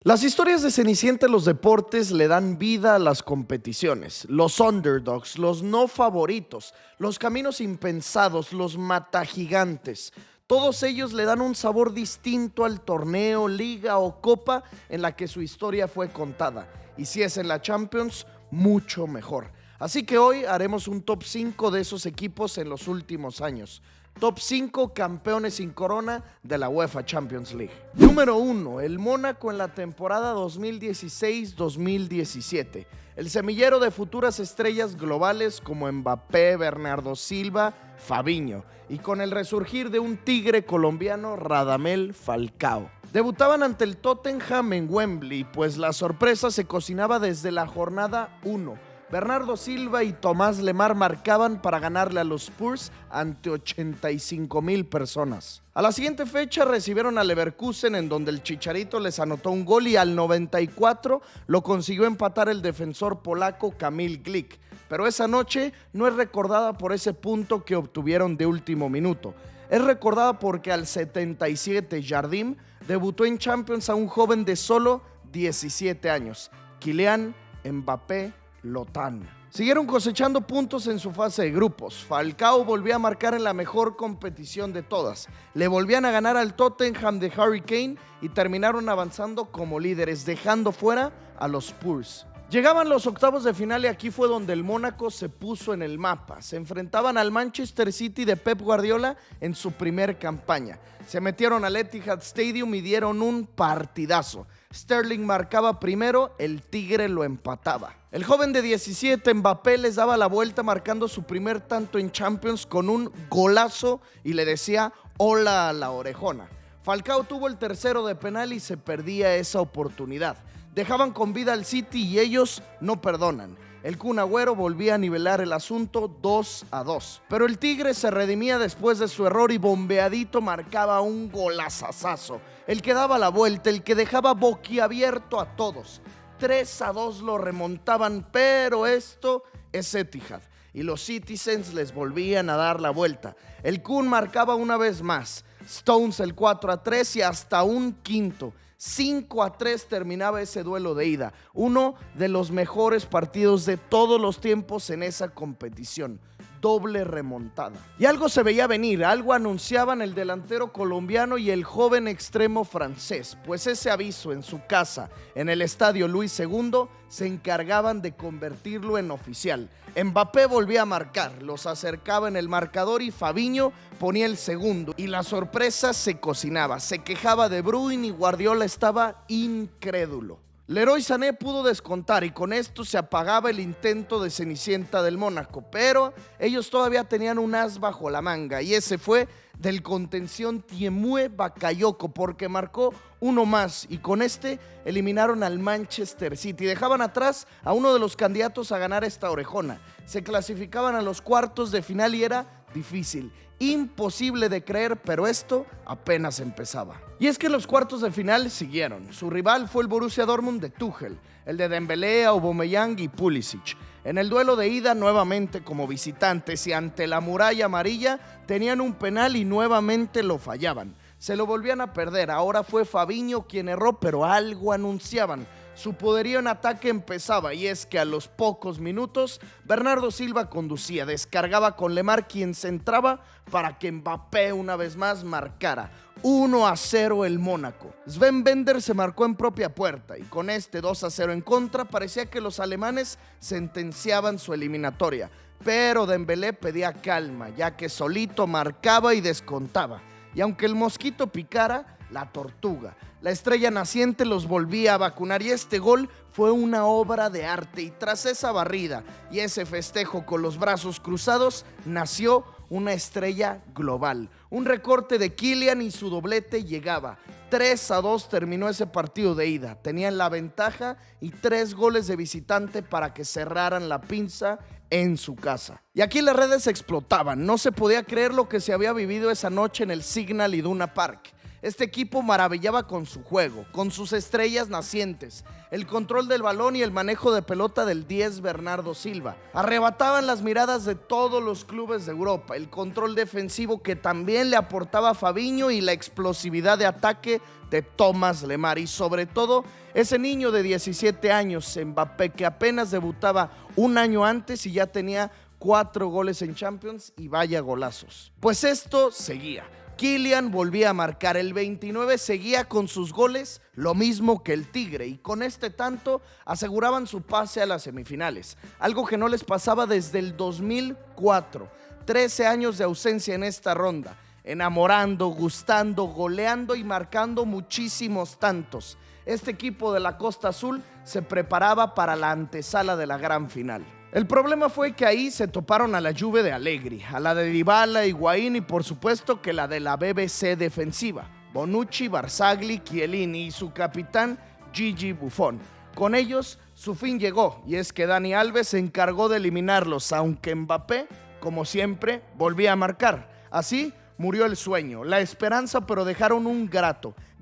Las historias de Cenicienta en los deportes le dan vida a las competiciones. Los underdogs, los no favoritos, los caminos impensados, los matagigantes. Todos ellos le dan un sabor distinto al torneo, liga o copa en la que su historia fue contada. Y si es en la Champions, mucho mejor. Así que hoy haremos un top 5 de esos equipos en los últimos años. Top 5 campeones sin corona de la UEFA Champions League. Número 1, el Mónaco en la temporada 2016-2017. El semillero de futuras estrellas globales como Mbappé, Bernardo Silva, Fabinho. Y con el resurgir de un tigre colombiano, Radamel Falcao. Debutaban ante el Tottenham en Wembley, pues la sorpresa se cocinaba desde la jornada 1. Bernardo Silva y Tomás Lemar marcaban para ganarle a los Spurs ante 85,000 personas. A la siguiente fecha recibieron a Leverkusen, en donde el Chicharito les anotó un gol y al 94 lo consiguió empatar el defensor polaco Kamil Glik. Pero esa noche no es recordada por ese punto que obtuvieron de último minuto. Es recordada porque al 77 Jardim debutó en Champions a un joven de solo 17 años, Kylian Mbappé Lotán. Siguieron cosechando puntos en su fase de grupos. Falcao volvió a marcar en la mejor competición de todas. Le volvían a ganar al Tottenham de Harry Kane y terminaron avanzando como líderes, dejando fuera a los Spurs. Llegaban los octavos de final y aquí fue donde el Mónaco se puso en el mapa. Se enfrentaban al Manchester City de Pep Guardiola en su primer campaña. Se metieron al Etihad Stadium y dieron un partidazo. Sterling marcaba primero, el Tigre lo empataba. El joven de 17, Mbappé, les daba la vuelta marcando su primer tanto en Champions con un golazo y le decía hola a la orejona. Falcao tuvo el tercero de penal y se perdía esa oportunidad. Dejaban con vida al City y ellos no perdonan. El Kun Agüero volvía a nivelar el asunto 2-2. Pero el Tigre se redimía después de su error y bombeadito marcaba un golazazazo. El que daba la vuelta, el que dejaba boquiabierto a todos. 3-2 lo remontaban, pero esto es Etihad. Y los Citizens les volvían a dar la vuelta. El Kun marcaba una vez más. Stones el 4-3 y hasta un quinto. 5-3 terminaba ese duelo de ida, uno de los mejores partidos de todos los tiempos en esa competición. Doble remontada. Y algo se veía venir, algo anunciaban el delantero colombiano y el joven extremo francés, pues ese aviso en su casa, en el estadio Luis II, se encargaban de convertirlo en oficial. Mbappé volvía a marcar, los acercaba en el marcador y Fabinho ponía el segundo. Y la sorpresa se cocinaba, se quejaba De Bruyne y Guardiola estaba incrédulo. Leroy Sané pudo descontar y con esto se apagaba el intento de Cenicienta del Mónaco, pero ellos todavía tenían un as bajo la manga y ese fue del contención Tiemoué Bakayoko, porque marcó uno más y con este eliminaron al Manchester City. Dejaban atrás a uno de los candidatos a ganar esta orejona. Se clasificaban a los cuartos de final y era difícil, imposible de creer, pero esto apenas empezaba. Y es que los cuartos de final siguieron. Su rival fue el Borussia Dortmund de Tuchel, el de Dembélé, Aubameyang y Pulisic. En el duelo de ida, nuevamente como visitantes y ante la muralla amarilla, tenían un penal y nuevamente lo fallaban. Se lo volvían a perder, ahora fue Fabinho quien erró, pero algo anunciaban. Su poderío en ataque empezaba y es que a los pocos minutos Bernardo Silva conducía, descargaba con Lemar quien centraba para que Mbappé una vez más marcara. 1-0 el Mónaco. Sven Bender se marcó en propia puerta y con este 2-0 en contra parecía que los alemanes sentenciaban su eliminatoria. Pero Dembélé pedía calma ya que solito marcaba y descontaba. Y aunque el mosquito picara, la tortuga, la estrella naciente los volvía a vacunar y este gol fue una obra de arte y tras esa barrida y ese festejo con los brazos cruzados nació una estrella global. Un recorte de Kylian y su doblete llegaba. 3-2 terminó ese partido de ida. Tenían la ventaja y 3 goles de visitante para que cerraran la pinza en su casa. Y aquí las redes explotaban. No se podía creer lo que se había vivido esa noche en el Signal Iduna Park. Este equipo maravillaba con su juego, con sus estrellas nacientes, el control del balón y el manejo de pelota del 10 Bernardo Silva. Arrebataban las miradas de todos los clubes de Europa, el control defensivo que también le aportaba Fabinho y la explosividad de ataque de Thomas Lemar, y sobre todo ese niño de 17 años, Mbappé, que apenas debutaba un año antes y ya tenía 4 goles en Champions, y vaya golazos. Pues esto seguía. Kylian volvía a marcar, el 29 seguía con sus goles, lo mismo que el Tigre, y con este tanto aseguraban su pase a las semifinales, algo que no les pasaba desde el 2004. 13 años de ausencia en esta ronda, enamorando, gustando, goleando y marcando muchísimos tantos. Este equipo de la Costa Azul se preparaba para la antesala de la gran final. El problema fue que ahí se toparon a la Juve de Allegri, a la de Dybala, Higuaín y por supuesto que la de la BBC defensiva, Bonucci, Barzagli, Chiellini y su capitán Gigi Buffon. Con ellos su fin llegó, y es que Dani Alves se encargó de eliminarlos, aunque Mbappé, como siempre, volvía a marcar. Así murió el sueño, la esperanza, pero dejaron un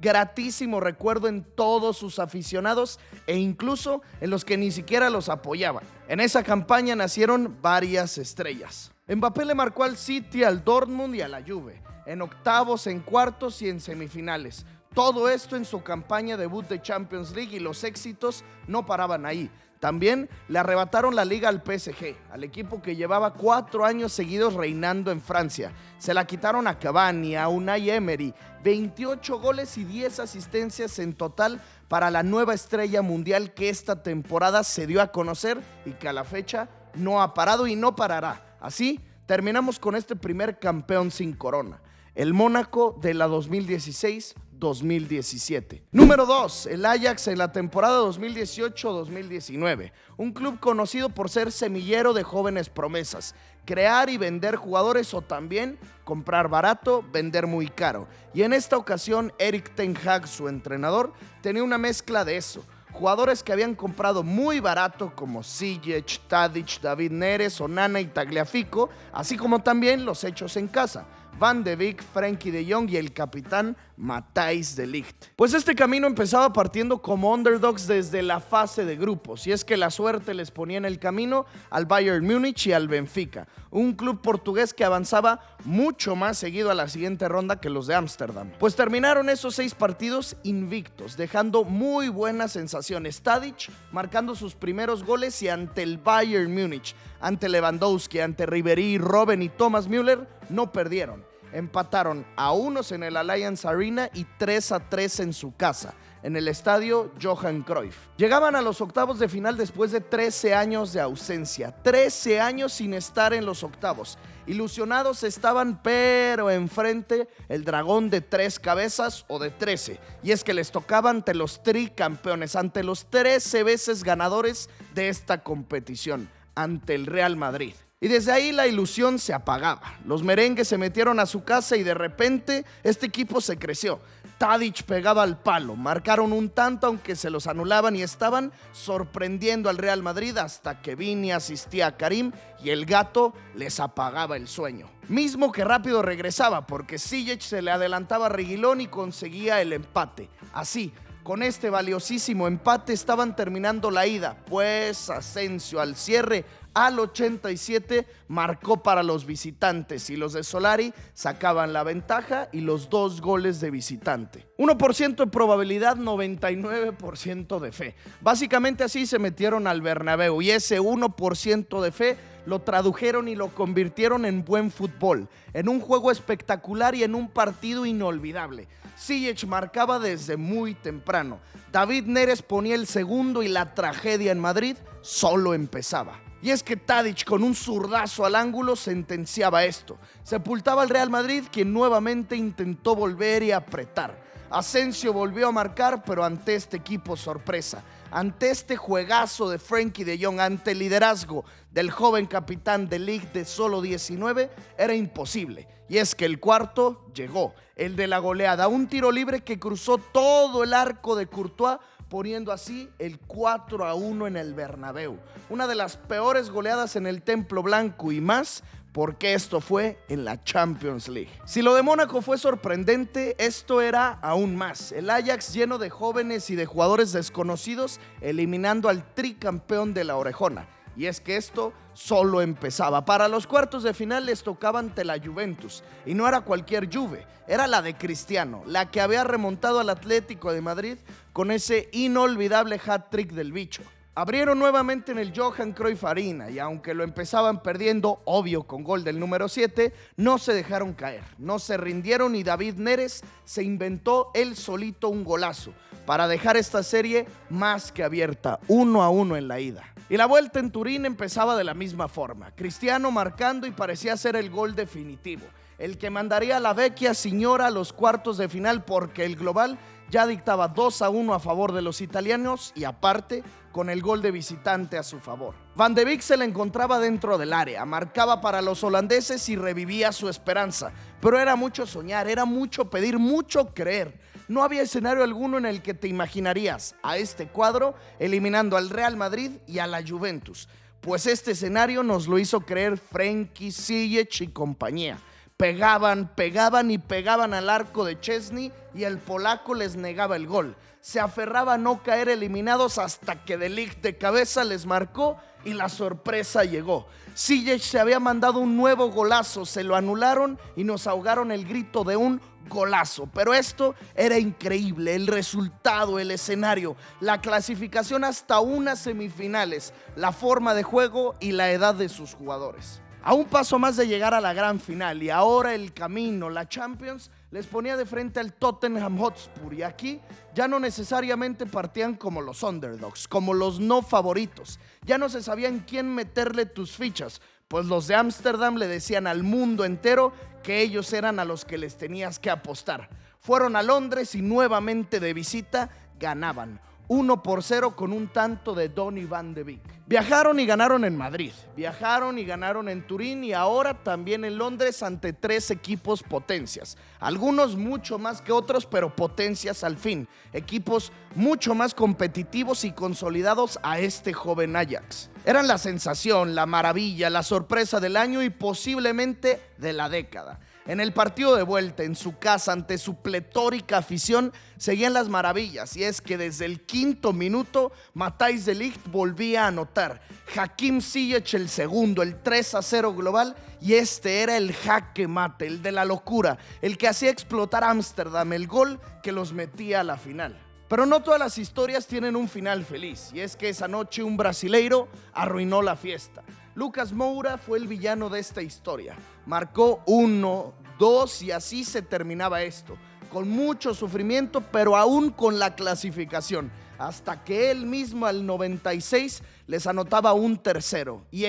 gratísimo recuerdo en todos sus aficionados e incluso en los que ni siquiera los apoyaban. En esa campaña nacieron varias estrellas. Mbappé le marcó al City, al Dortmund y a la Juve, en octavos, en cuartos y en semifinales. Todo esto en su campaña debut de Champions League, y los éxitos no paraban ahí. También le arrebataron la liga al PSG, al equipo que llevaba 4 años seguidos reinando en Francia. Se la quitaron a Cavani, a Unai Emery, 28 goles y 10 asistencias en total para la nueva estrella mundial que esta temporada se dio a conocer y que a la fecha no ha parado y no parará. Así terminamos con este primer campeón sin corona, el Mónaco de la 2016-2017. Número 2, el Ajax en la temporada 2018-2019. Un club conocido por ser semillero de jóvenes promesas, crear y vender jugadores, o también comprar barato, vender muy caro. Y en esta ocasión Erik ten Hag, su entrenador, tenía una mezcla de eso. Jugadores que habían comprado muy barato como Ziyech, Tadic, David Neres, Onana y Tagliafico, así como también los hechos en casa, Van de Beek, Frenkie de Jong y el capitán Matthijs de Ligt. Pues este camino empezaba partiendo como underdogs desde la fase de grupos, y es que la suerte les ponía en el camino al Bayern Múnich y al Benfica, un club portugués que avanzaba mucho más seguido a la siguiente ronda que los de Ámsterdam. Pues terminaron esos 6 partidos invictos, dejando muy buenas sensaciones. Tadic marcando sus primeros goles, y ante el Bayern Múnich, ante Lewandowski, ante Ribéry, Robben y Thomas Müller, no perdieron. Empataron a unos en el Allianz Arena y 3-3 en su casa, en el estadio Johan Cruyff. Llegaban a los octavos de final después de 13 años de ausencia, 13 años sin estar en los octavos. Ilusionados estaban, pero enfrente el dragón de 3 cabezas, o de 13, y es que les tocaba ante los tricampeones, ante los 13 veces ganadores de esta competición, ante el Real Madrid. Y desde ahí la ilusión se apagaba. Los merengues se metieron a su casa y de repente este equipo se creció. Tadic pegaba al palo, marcaron un tanto aunque se los anulaban y estaban sorprendiendo al Real Madrid hasta que Vini asistía a Karim y el gato les apagaba el sueño. Mismo que rápido regresaba porque Ziyech se le adelantaba a Reguilón y conseguía el empate. Así, con este valiosísimo empate estaban terminando la ida, pues Asensio al cierre al 87 marcó para los visitantes y los de Solari sacaban la ventaja y los 2 goles de visitante. 1% de probabilidad, 99% de fe. Básicamente así se metieron al Bernabéu, y ese 1% de fe lo tradujeron y lo convirtieron en buen fútbol, en un juego espectacular y en un partido inolvidable. Ziyech marcaba desde muy temprano, David Neres ponía el segundo y la tragedia en Madrid solo empezaba. Y es que Tadic con un zurdazo al ángulo sentenciaba esto. Sepultaba al Real Madrid, quien nuevamente intentó volver y apretar. Asensio volvió a marcar, pero ante este equipo sorpresa, ante este juegazo de Frenkie de Jong, ante el liderazgo del joven capitán de Ligt de solo 19, era imposible. Y es que el cuarto llegó, el de la goleada, un tiro libre que cruzó todo el arco de Courtois, poniendo así el 4-1 en el Bernabéu. Una de las peores goleadas en el Templo Blanco, y más porque esto fue en la Champions League. Si lo de Mónaco fue sorprendente, esto era aún más. El Ajax lleno de jóvenes y de jugadores desconocidos, eliminando al tricampeón de la Orejona. Y es que esto solo empezaba. Para los cuartos de final les tocaba ante la Juventus. Y no era cualquier Juve, era la de Cristiano, la que había remontado al Atlético de Madrid con ese inolvidable hat-trick del bicho. Abrieron nuevamente en el Johan Cruyff Arena y aunque lo empezaban perdiendo, obvio con gol del número 7, no se dejaron caer, no se rindieron y David Neres se inventó él solito un golazo para dejar esta serie más que abierta, 1-1 en la ida. Y la vuelta en Turín empezaba de la misma forma, Cristiano marcando y parecía ser el gol definitivo, el que mandaría a la Vecchia Signora a los cuartos de final porque el global ya dictaba 2-1 a favor de los italianos y aparte con el gol de visitante a su favor. Van de Beek se la encontraba dentro del área, marcaba para los holandeses y revivía su esperanza, pero era mucho soñar, era mucho pedir, mucho creer. No había escenario alguno en el que te imaginarías a este cuadro eliminando al Real Madrid y a la Juventus, pues este escenario nos lo hizo creer Frenkie, Ziyech y compañía. Pegaban y pegaban al arco de Szczęsny y el polaco les negaba el gol. Se aferraba a no caer eliminados hasta que De Ligt de cabeza les marcó y la sorpresa llegó. Ziyech se había mandado un nuevo golazo, se lo anularon y nos ahogaron el grito de un golazo. Pero esto era increíble, el resultado, el escenario, la clasificación hasta unas semifinales, la forma de juego y la edad de sus jugadores. A un paso más de llegar a la gran final y ahora el camino, la Champions, les ponía de frente al Tottenham Hotspur y aquí ya no necesariamente partían como los underdogs, como los no favoritos. Ya no se sabía en quién meterle tus fichas, pues los de Ámsterdam le decían al mundo entero que ellos eran a los que les tenías que apostar. Fueron a Londres y nuevamente de visita ganaban. 1-0 con un tanto de Donny van de Beek. Viajaron y ganaron en Madrid, viajaron y ganaron en Turín y ahora también en Londres ante 3 equipos potencias. Algunos mucho más que otros, pero potencias al fin. Equipos mucho más competitivos y consolidados a este joven Ajax. Eran la sensación, la maravilla, la sorpresa del año y posiblemente de la década. En el partido de vuelta, en su casa, ante su pletórica afición, seguían las maravillas. Y es que desde el 5º minuto, Matthijs de Ligt volvía a anotar. Hakim Ziyech el segundo, el 3-0 global. Y este era el jaque mate, el de la locura, el que hacía explotar a Ámsterdam, el gol que los metía a la final. Pero no todas las historias tienen un final feliz. Y es que esa noche un brasileiro arruinó la fiesta. Lucas Moura fue el villano de esta historia. Marcó 1, 2 y así se terminaba esto. Con mucho sufrimiento, pero aún con la clasificación. Hasta que él mismo al 96 les anotaba un tercero. Y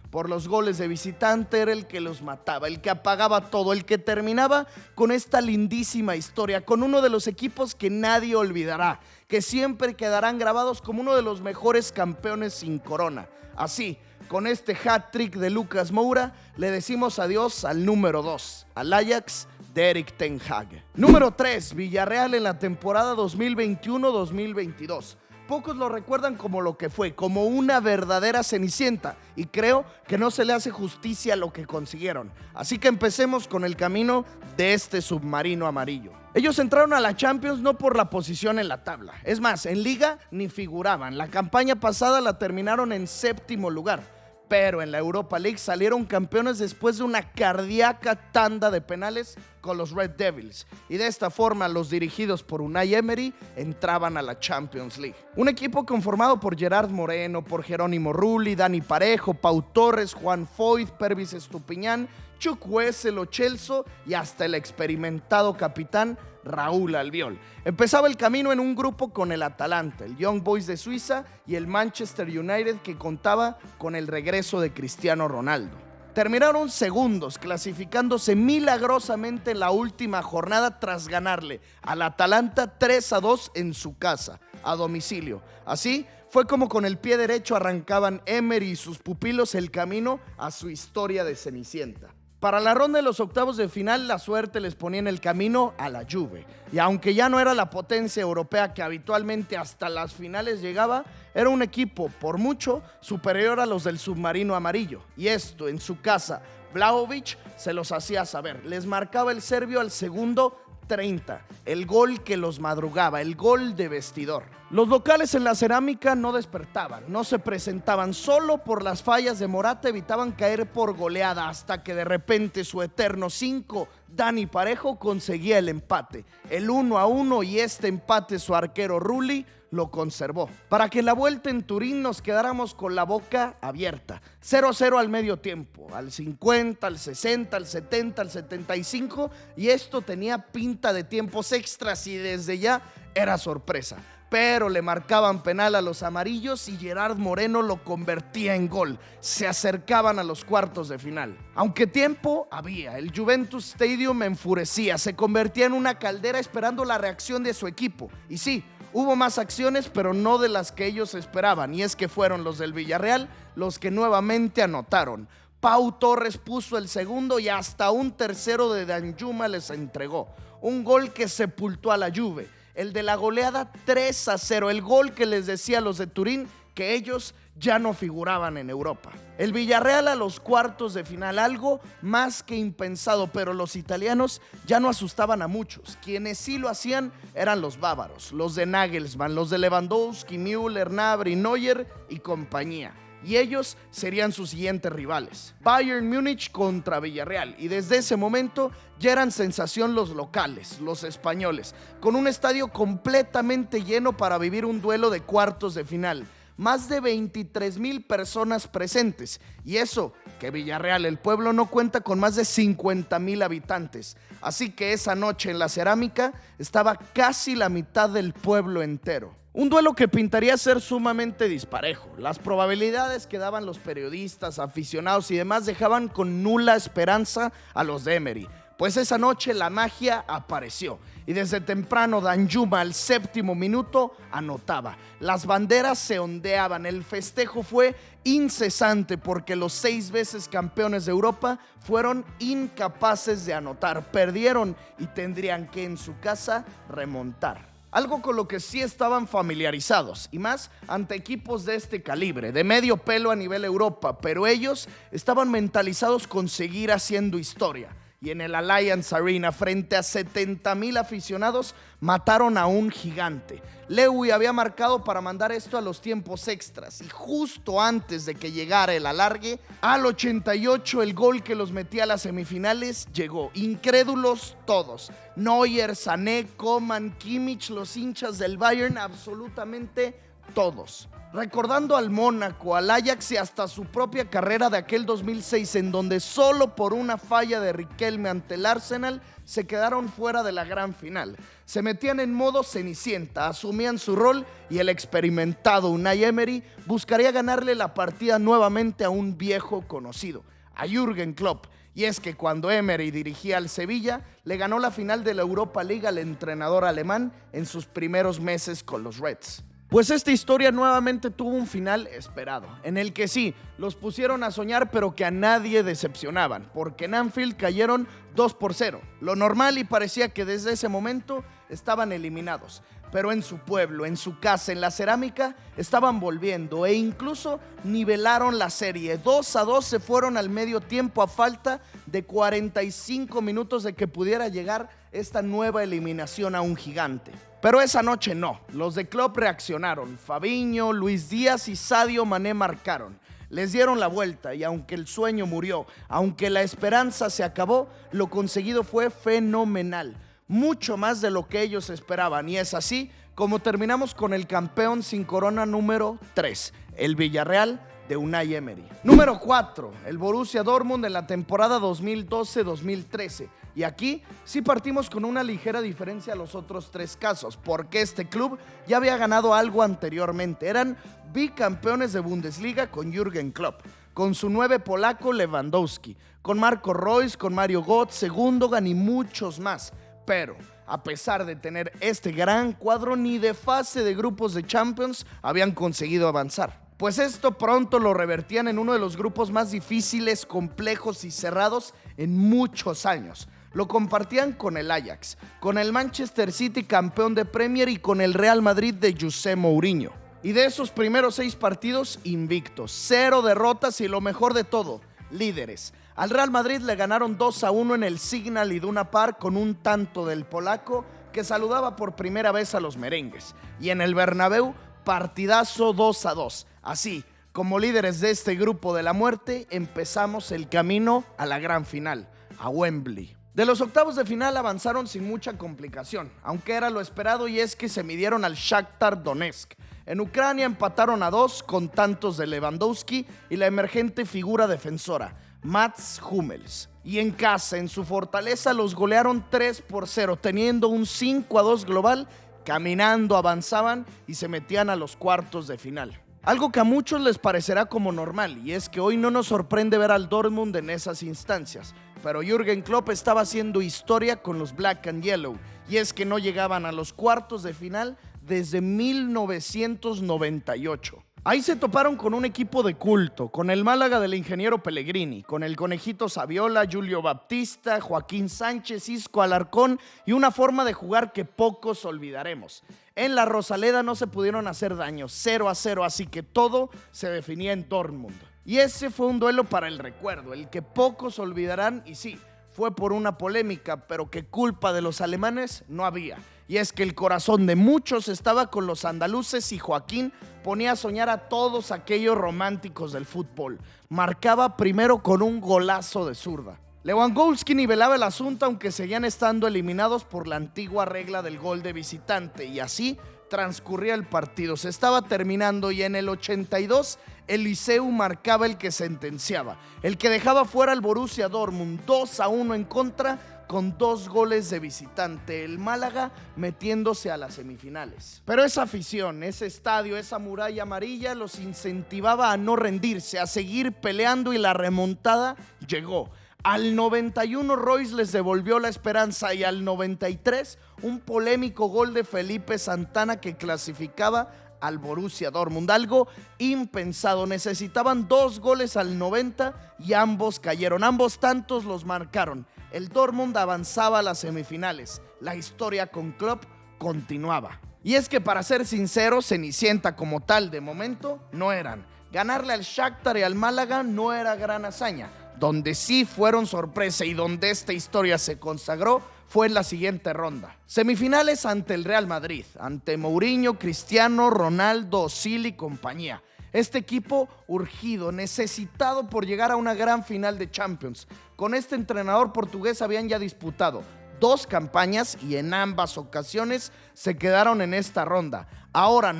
por los goles de visitante, era el que los mataba, el que apagaba todo, el que terminaba con esta lindísima historia, con uno de los equipos que nadie olvidará, que siempre quedarán grabados como uno de los mejores campeones sin corona. Así, con este hat-trick de Lucas Moura, le decimos adiós al número 2, al Ajax de Erik ten Hag. Número 3, Villarreal en la temporada 2021-2022. Pocos lo recuerdan como lo que fue, como una verdadera cenicienta, y creo que no se le hace justicia a lo que consiguieron. Así que empecemos con el camino de este submarino amarillo. Ellos entraron a la Champions no por la posición en la tabla, es más, en Liga ni figuraban. La campaña pasada la terminaron en 7º lugar. Pero en la Europa League salieron campeones después de una cardíaca tanda de penales con los Red Devils. Y de esta forma los dirigidos por Unai Emery entraban a la Champions League. Un equipo conformado por Gerard Moreno, por Jerónimo Rulli, Dani Parejo, Pau Torres, Juan Foyth, Pervis Estupiñán, Chukwueze Lo Celso y hasta el experimentado capitán Raúl Albiol. Empezaba el camino en un grupo con el Atalanta, el Young Boys de Suiza y el Manchester United, que contaba con el regreso de Cristiano Ronaldo. Terminaron segundos, clasificándose milagrosamente en la última jornada tras ganarle al Atalanta 3-2 en su casa, a domicilio. Así fue como con el pie derecho arrancaban Emery y sus pupilos el camino a su historia de Cenicienta. Para la ronda de los octavos de final, la suerte les ponía en el camino a la Juve. Y aunque ya no era la potencia europea que habitualmente hasta las finales llegaba, era un equipo, por mucho, superior a los del submarino amarillo. Y esto, en su casa, Vlahović se los hacía saber, les marcaba el serbio al segundo 30, el gol que los madrugaba, el gol de vestidor. Los locales en la cerámica no despertaban, no se presentaban, solo por las fallas de Morata evitaban caer por goleada, hasta que de repente su eterno 5, Dani Parejo, conseguía el empate, el 1-1, y este empate su arquero Rulli lo conservó, para que en la vuelta en Turín nos quedáramos con la boca abierta. 0-0 al medio tiempo, al 50, al 60, al 70, al 75, y esto tenía pinta de tiempos extras y desde ya era sorpresa. Pero le marcaban penal a los amarillos y Gerard Moreno lo convertía en gol. Se acercaban a los cuartos de final. Aunque tiempo había, el Juventus Stadium enfurecía, se convertía en una caldera esperando la reacción de su equipo. Y sí, hubo más acciones, pero no de las que ellos esperaban, y es que fueron los del Villarreal los que nuevamente anotaron. Pau Torres puso el segundo y hasta un tercero de Danjuma les entregó. Un gol que sepultó a la Juve. El de la goleada 3-0, el gol que les decía a los de Turín que ellos ya no figuraban en Europa. El Villarreal a los cuartos de final, algo más que impensado, pero los italianos ya no asustaban a muchos. Quienes sí lo hacían eran los bávaros, los de Nagelsmann, los de Lewandowski, Müller, Gnabry, Neuer y compañía. Y ellos serían sus siguientes rivales, Bayern Múnich contra Villarreal, y desde ese momento ya eran sensación los locales, los españoles, con un estadio completamente lleno para vivir un duelo de cuartos de final. Más de 23,000 personas presentes, y eso que Villarreal, el pueblo, no cuenta con más de 50,000 habitantes, así que esa noche en la cerámica estaba casi la mitad del pueblo entero. Un duelo que pintaría ser sumamente disparejo. Las probabilidades que daban los periodistas, aficionados y demás dejaban con nula esperanza a los de Emery, pues esa noche la magia apareció y desde temprano Danjuma al 7º minuto anotaba. Las banderas se ondeaban, el festejo fue incesante porque los 6 veces campeones de Europa fueron incapaces de anotar, perdieron y tendrían que en su casa remontar. Algo con lo que sí estaban familiarizados, y más ante equipos de este calibre, de medio pelo a nivel Europa, pero ellos estaban mentalizados con seguir haciendo historia. Y en el Allianz Arena, frente a 70,000 aficionados, mataron a un gigante. Lewy había marcado para mandar esto a los tiempos extras, y justo antes de que llegara el alargue, al 88, el gol que los metía a las semifinales llegó. Incrédulos todos. Neuer, Sané, Coman, Kimmich, los hinchas del Bayern, absolutamente todos. Recordando al Mónaco, al Ajax y hasta su propia carrera de aquel 2006, en donde solo por una falla de Riquelme ante el Arsenal se quedaron fuera de la gran final. Se metían en modo cenicienta, asumían su rol y el experimentado Unai Emery buscaría ganarle la partida nuevamente a un viejo conocido, a Jürgen Klopp. Y es que cuando Emery dirigía al Sevilla, le ganó la final de la Europa League al entrenador alemán en sus primeros meses con los Reds. Pues esta historia nuevamente tuvo un final esperado, en el que sí, los pusieron a soñar, pero que a nadie decepcionaban, porque en Anfield cayeron 2-0, lo normal, y parecía que desde ese momento estaban eliminados. Pero en su pueblo, en su casa, en la cerámica, estaban volviendo e incluso nivelaron la serie. 2-2 se fueron al medio tiempo a falta de 45 minutos de que pudiera llegar esta nueva eliminación a un gigante. Pero esa noche no, los de Klopp reaccionaron. Fabinho, Luis Díaz y Sadio Mané marcaron. Les dieron la vuelta y aunque el sueño murió, aunque la esperanza se acabó, lo conseguido fue fenomenal. Mucho más de lo que ellos esperaban, y es así como terminamos con el campeón sin corona número 3, el Villarreal de Unai Emery. Número 4, el Borussia Dortmund en la temporada 2012-2013. Y aquí sí partimos con una ligera diferencia a los otros 3 casos, porque este club ya había ganado algo anteriormente. Eran bicampeones de Bundesliga con Jürgen Klopp, con su 9 polaco Lewandowski, con Marco Reus, con Mario Götze, Gundogan y muchos más. Pero a pesar de tener este gran cuadro, ni de fase de grupos de Champions habían conseguido avanzar. Pues esto pronto lo revertían en uno de los grupos más difíciles, complejos y cerrados en muchos años. Lo compartían con el Ajax, con el Manchester City campeón de Premier y con el Real Madrid de José Mourinho. Y de esos primeros 6 partidos, invictos, 0 derrotas y lo mejor de todo, líderes. Al Real Madrid le ganaron 2-1 en el Signal Iduna Park con un tanto del polaco que saludaba por primera vez a los merengues. Y en el Bernabéu, partidazo 2-2. Así, como líderes de este grupo de la muerte, empezamos el camino a la gran final, a Wembley. De los octavos de final avanzaron sin mucha complicación, aunque era lo esperado, y es que se midieron al Shakhtar Donetsk. En Ucrania empataron a 2 con tantos de Lewandowski y la emergente figura defensora, Mats Hummels. Y en casa, en su fortaleza, los golearon 3-0, teniendo un 5-2 global. Caminando avanzaban y se metían a los cuartos de final. Algo que a muchos les parecerá como normal, y es que hoy no nos sorprende ver al Dortmund en esas instancias, pero Jürgen Klopp estaba haciendo historia con los Black and Yellow, y es que no llegaban a los cuartos de final desde 1998. Ahí se toparon con un equipo de culto, con el Málaga del ingeniero Pellegrini, con el Conejito Saviola, Julio Baptista, Joaquín Sánchez, Isco Alarcón y una forma de jugar que pocos olvidaremos. En la Rosaleda no se pudieron hacer daño, 0-0, así que todo se definía en Dortmund. Y ese fue un duelo para el recuerdo, el que pocos olvidarán, y sí, fue por una polémica, pero que culpa de los alemanes no había. Y es que el corazón de muchos estaba con los andaluces y Joaquín ponía a soñar a todos aquellos románticos del fútbol. Marcaba primero con un golazo de zurda. Lewandowski nivelaba el asunto, aunque seguían estando eliminados por la antigua regla del gol de visitante, y así transcurría el partido. Se estaba terminando y en el 82 Eliseu marcaba el que sentenciaba, el que dejaba fuera al Borussia Dortmund 2-1 en contra, con 2 goles de visitante, el Málaga metiéndose a las semifinales. Pero esa afición, ese estadio, esa muralla amarilla los incentivaba a no rendirse, a seguir peleando, y la remontada llegó. Al 91 Royce les devolvió la esperanza, y al 93 un polémico gol de Felipe Santana que clasificaba al Borussia Dortmund, algo impensado. Necesitaban 2 goles al 90 y ambos cayeron, ambos tantos los marcaron. El Dortmund avanzaba a las semifinales. La historia con Klopp continuaba. Y es que, para ser sinceros, Cenicienta como tal de momento no eran. Ganarle al Shakhtar y al Málaga no era gran hazaña. Donde sí fueron sorpresa y donde esta historia se consagró fue en la siguiente ronda. Semifinales ante el Real Madrid, ante Mourinho, Cristiano, Ronaldo, Özil y compañía. Este equipo urgido, necesitado por llegar a una gran final de Champions. Con este entrenador portugués habían ya disputado 2 campañas y en ambas ocasiones se quedaron en esta ronda. Ahora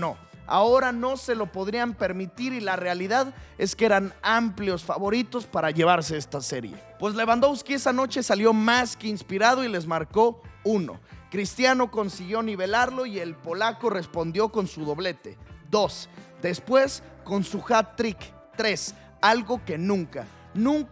no se lo podrían permitir, y la realidad es que eran amplios favoritos para llevarse esta serie. Pues Lewandowski esa noche salió más que inspirado y les marcó 1. Cristiano consiguió nivelarlo y el polaco respondió con su doblete, 2. Después con su hat-trick, 3. Algo que nunca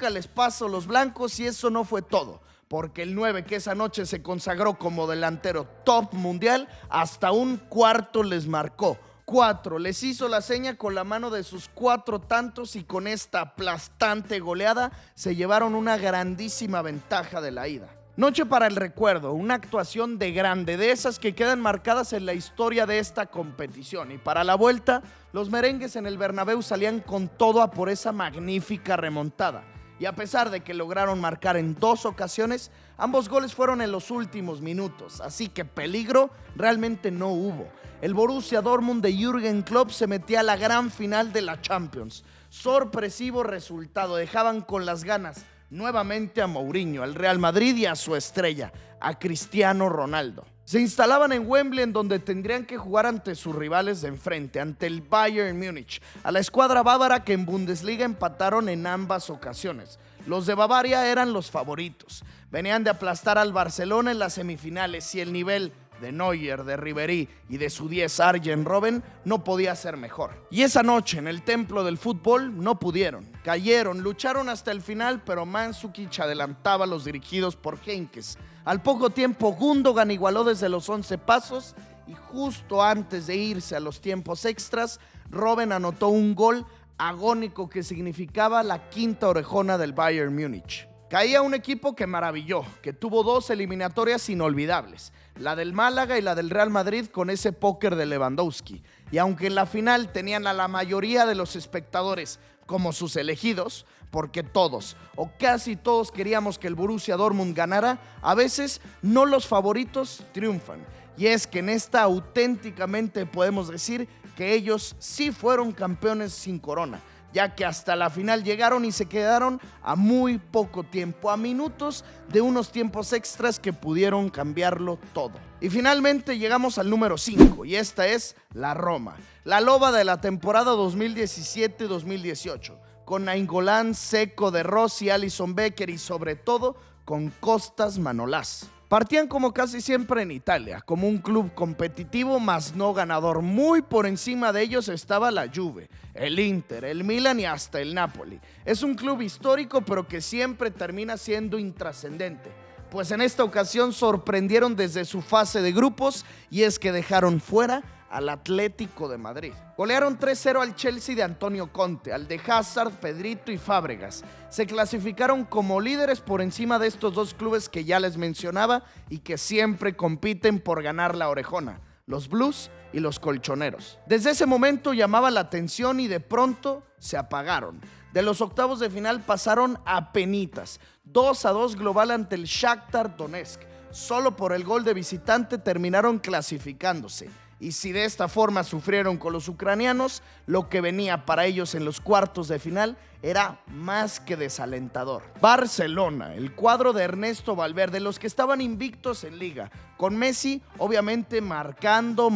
les pasó a los blancos, y eso no fue todo, porque el 9, que esa noche se consagró como delantero top mundial, hasta un cuarto les marcó. 4. Les hizo la seña con la mano de sus 4 tantos, y con esta aplastante goleada se llevaron una grandísima ventaja de la ida. Noche para el recuerdo, una actuación de grande, de esas que quedan marcadas en la historia de esta competición. Y para la vuelta, los merengues en el Bernabéu salían con todo a por esa magnífica remontada. Y a pesar de que lograron marcar en 2 ocasiones, ambos goles fueron en los últimos minutos, así que peligro realmente no hubo. El Borussia Dortmund de Jürgen Klopp se metía a la gran final de la Champions. Sorpresivo resultado, dejaban con las ganas nuevamente a Mourinho, al Real Madrid y a su estrella, a Cristiano Ronaldo. Se instalaban en Wembley, en donde tendrían que jugar ante sus rivales de enfrente, ante el Bayern Múnich, a la escuadra bávara que en Bundesliga empataron en ambas ocasiones. Los de Bavaria eran los favoritos, venían de aplastar al Barcelona en las semifinales, y el nivel de Neuer, de Ribéry y de su 10 Arjen Robben no podía ser mejor. Y esa noche en el templo del fútbol no pudieron, cayeron, lucharon hasta el final, pero Mandzukic adelantaba a los dirigidos por Heynckes. Al poco tiempo Gundogan igualó desde los 11 pasos, y justo antes de irse a los tiempos extras, Robben anotó un gol agónico que significaba la 5ª orejona del Bayern Múnich. Caía un equipo que maravilló, que tuvo 2 eliminatorias inolvidables, la del Málaga y la del Real Madrid con ese póker de Lewandowski. Y aunque en la final tenían a la mayoría de los espectadores como sus elegidos, porque todos o casi todos queríamos que el Borussia Dortmund ganara, a veces no los favoritos triunfan. Y es que en esta auténticamente podemos decir que ellos sí fueron campeones sin corona, ya que hasta la final llegaron y se quedaron a muy poco tiempo, a minutos de unos tiempos extras que pudieron cambiarlo todo. Y finalmente llegamos al número 5, y esta es la Roma, la loba de la temporada 2017-2018, con Nainggolan, Dzeko, De Rossi, Alisson Becker y sobre todo con Costas Manolas. Partían como casi siempre en Italia, como un club competitivo mas no ganador. Muy por encima de ellos estaba la Juve, el Inter, el Milan y hasta el Napoli. Es un club histórico pero que siempre termina siendo intrascendente, pues en esta ocasión sorprendieron desde su fase de grupos y es que dejaron fuera al Atlético de Madrid. Golearon 3-0 al Chelsea de Antonio Conte, al de Hazard, Pedrito y Fábregas. Se clasificaron como líderes por encima de estos 2 clubes que ya les mencionaba y que siempre compiten por ganar la orejona, los Blues y los Colchoneros. Desde ese momento llamaba la atención y de pronto se apagaron. De los octavos de final pasaron a penitas, 2-2 global ante el Shakhtar Donetsk. Solo por el gol de visitante terminaron clasificándose. Y si de esta forma sufrieron con los ucranianos, lo que venía para ellos en los cuartos de final era más que desalentador. Barcelona, el cuadro de Ernesto Valverde, los que estaban invictos en Liga, con Messi obviamente marcando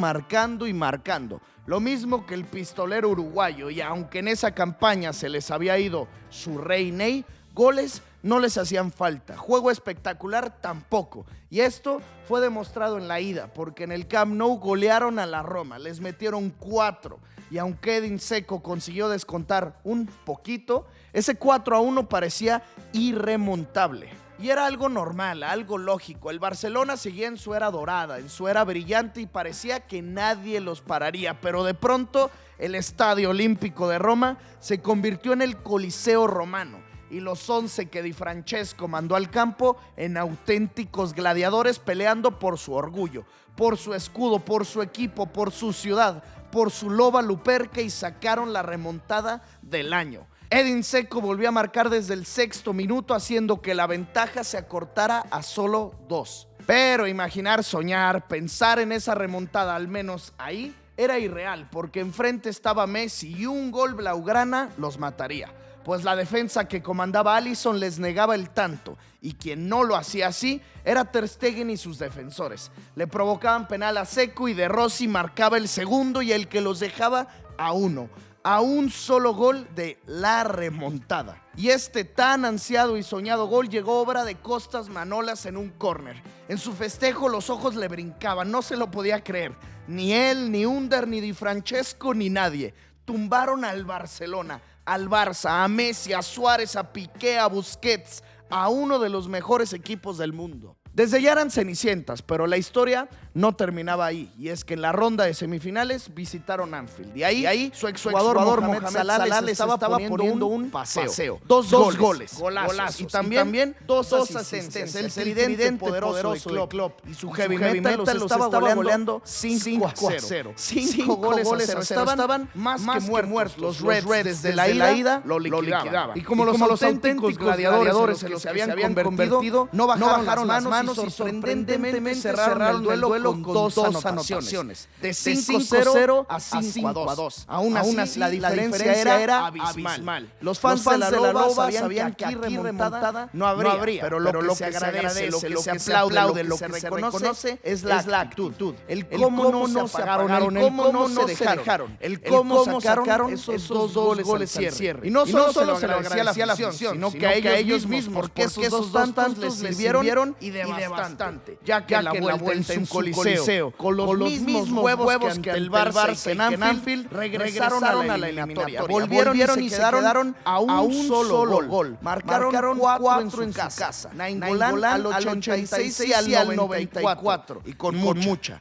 y marcando. Lo mismo que el pistolero uruguayo, y aunque en esa campaña se les había ido su rey Ney, goles no les hacían falta, juego espectacular tampoco. Y esto fue demostrado en la ida, porque en el Camp Nou golearon a la Roma, les metieron 4. Y aunque Edin Dzeko consiguió descontar un poquito, ese 4-1 parecía irremontable. Y era algo normal, algo lógico. El Barcelona seguía en su era dorada, en su era brillante y parecía que nadie los pararía. Pero de pronto el Estadio Olímpico de Roma se convirtió en el Coliseo Romano. Y los 11 que Di Francesco mandó al campo en auténticos gladiadores peleando por su orgullo, por su escudo, por su equipo, por su ciudad, por su loba luperca y sacaron la remontada del año. Edin Dzeko volvió a marcar desde el 6º minuto haciendo que la ventaja se acortara a solo 2. Pero imaginar, soñar, pensar en esa remontada al menos ahí era irreal porque enfrente estaba Messi y un gol blaugrana los mataría. Pues la defensa que comandaba Alisson les negaba el tanto, y quien no lo hacía así era Ter Stegen y sus defensores. Le provocaban penal a Dzeko y De Rossi marcaba el segundo y el que los dejaba a 1, a un solo gol de la remontada. Y este tan ansiado y soñado gol llegó obra de Costas Manolas en un córner. En su festejo los ojos le brincaban, no se lo podía creer. Ni él, ni Under, ni Di Francesco, ni nadie. Tumbaron al Barcelona, al Barça, a Messi, a Suárez, a Piqué, a Busquets, a uno de los mejores equipos del mundo. Desde ya eran cenicientas, pero la historia no terminaba ahí. Y es que en la ronda de semifinales visitaron Anfield. Y ahí su exjugador Mohamed Salah les estaba poniendo un paseo. Dos goles, golazos. Y también dos asistencias. El tridente poderoso de Klopp. Y su heavy metal los estaba goleando 5-0. 5 goles a 0. Estaban más que muertos. Los Reds desde la ida lo liquidaban. Y como los auténticos gladiadores en los que se habían convertido, no bajaron las manos y sorprendentemente cerraron el duelo con 2 anotaciones. De 5-0 a 5-2. Aún así, la diferencia era abismal. Los fans de la Loba sabían que aquí remontada no habría. Pero lo que se agradece, lo que se aplaude, lo que se reconoce es la actitud. El cómo no se apagaron, el cómo no se dejaron, el cómo sacaron esos 2 goles al cierre. Y no solo se lo agradecía a la afición, sino que a ellos mismos, porque esos 2 tantos les sirvieron y de bastante, ya que la vuelta en su coliseo, con los mismos huevos que el Barça en Anfield, regresaron a la eliminatoria. Volvieron y se quedaron a un solo gol. Marcaron 4 en su casa. Nainggolan al 86 y al 94. Y con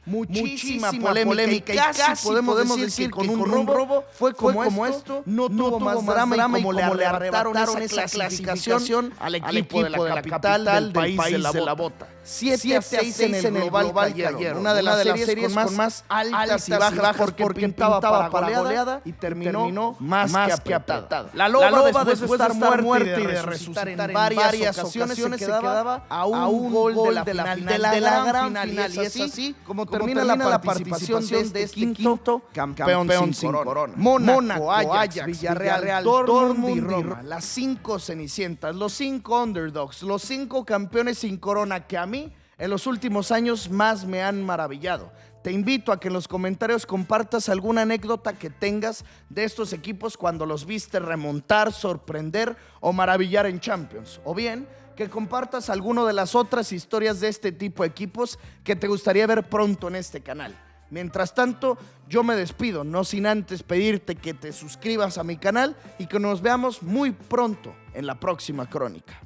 muchísima polémica. Y casi podemos decir que con un robo fue como esto. No tuvo más drama y como le arrebataron esa clasificación al equipo de la capital del país de la bota. 7-6 en el global cayeron. Una de las series con más altas y bajas porque pintaba para goleada y terminó más que apretada. La Loba, después de estar muerta y de resucitar en varias ocasiones, se quedaba a un gol de la gran final. Y es así como termina la participación de este quinto campeón sin corona. Mónaco, Ajax, Villarreal, Dortmund y Roma. Las 5 cenicientas, los 5 underdogs, los 5 campeones sin corona que a mí en los últimos años más me han maravillado. Te invito a que en los comentarios compartas alguna anécdota que tengas de estos equipos cuando los viste remontar, sorprender o maravillar en Champions. O bien, que compartas alguna de las otras historias de este tipo de equipos que te gustaría ver pronto en este canal. Mientras tanto, yo me despido, no sin antes pedirte que te suscribas a mi canal y que nos veamos muy pronto en la próxima crónica.